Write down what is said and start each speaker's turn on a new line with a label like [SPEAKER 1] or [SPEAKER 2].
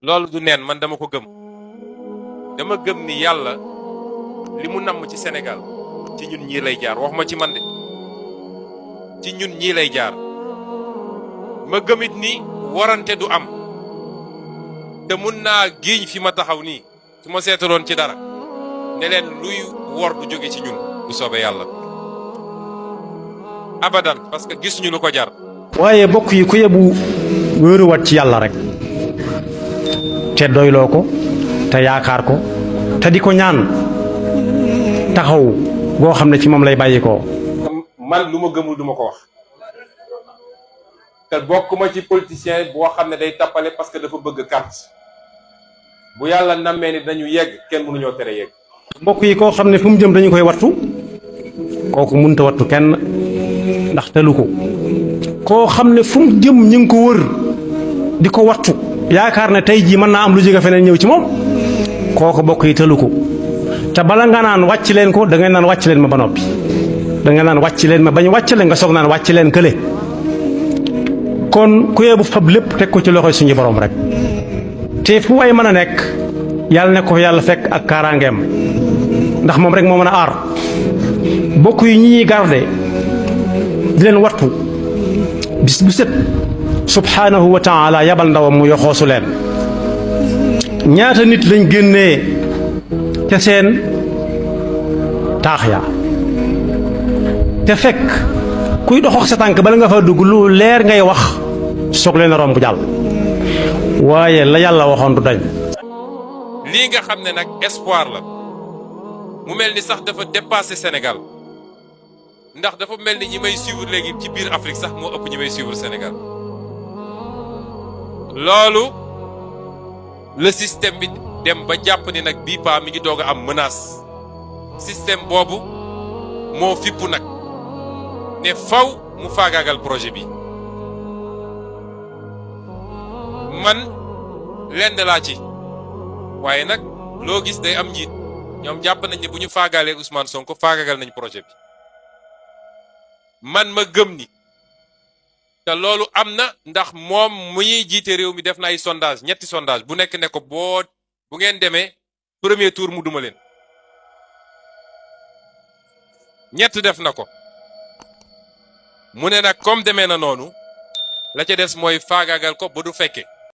[SPEAKER 1] loolu du neen, man dama ko gëm. dama gëm ni yàlla li mu namm ci Sénégal ci ñun ñii lay jaar, wax ma ci man de, ci ñun ñii lay jaar. ma gëmit ni warante du am, te mun naa giiñ fi ma taxaw nii su ma seetaloon ci dara ne leen luy wor du jóge ci ñun bu soobee yàlla abadan, parce que gis ñu lu ko jar.
[SPEAKER 2] waaye bokk yi ku yebu wéeruwaat ci yàlla rek te doyloo ko te yaakaar ko te di ko ñaan taxaw goo xam ne ci moom lay bàyyi ko.
[SPEAKER 1] man lu ma gëmul du ma ko wax, te bokkuma ci politicien boo xam ne day tappale parce que dafa bëgg carte. bu yàlla nammee ni dañu yegg kenn mënuñoo tere yegg.
[SPEAKER 2] mbokk yi koo xam ne fu mu jëm dañu koy wattu kooku mënta wattu kenn ndax tëlu ko. koo xam ne fu mu jëm ñu ngi ko wër di ko wattu yaakaar ne tey jii mën naa am lu jóge feneen ñëw ci moom kooku bokk yi tëlu ko. te bala nga naan wàcc leen ko da ngay naan wàcc leen ma ba noppi, da ngay naan wàcc leen ma bañ wàcc leen nga soog naan wàcc leen kële. kon ku yebu fab lépp teg ko ci loxoy suñu borom rek te fu way mën a nekk yàlla ne ko yàlla fekk ak kaaraangeem ndax moom rek moo mën a aar. bokk yi ñi ñuy garde di leen wattu bis bu set subhanahu wa taala yabal ndawam mu yoxoosu leen. ñaata nit lañ génnee ca seen taax ya te fekk kuy doxox sa tànk bala nga fa dugg lu leer ngay wax soog leen a romb jàll, waaye la yàlla waxoon du dañ.
[SPEAKER 1] lii nga xam ne nag espoir la, mu mel ni sax dafa dépassé Sénégal, ndax dafa mel ni ñi may suivre léegi ci biir Afrique sax moo ëpp ñi may suivre Sénégal. loolu le système bi dem ba jàpp ni nag bii paa mi ngi doog a am menace. système boobu moo fippu nag ne faw mu faagaagal projet bi. man lenn laa ci, waaye nag loo gis day am njiit. ñoom jàpp nañ ne bu ñu faagaalee Ousmane Sonko faagaagal nañ projet bi. man ma gëm ni te loolu am na, ndax moom mu ñuy jiite réew mi def na ay sondage, ñetti sondage bu nekk ne ko bu ngeen demee premier tour mu duma leen. ñett def na ko. mu ne nag comme demee na noonu la ca des mooy faagaagal ko ba du fekke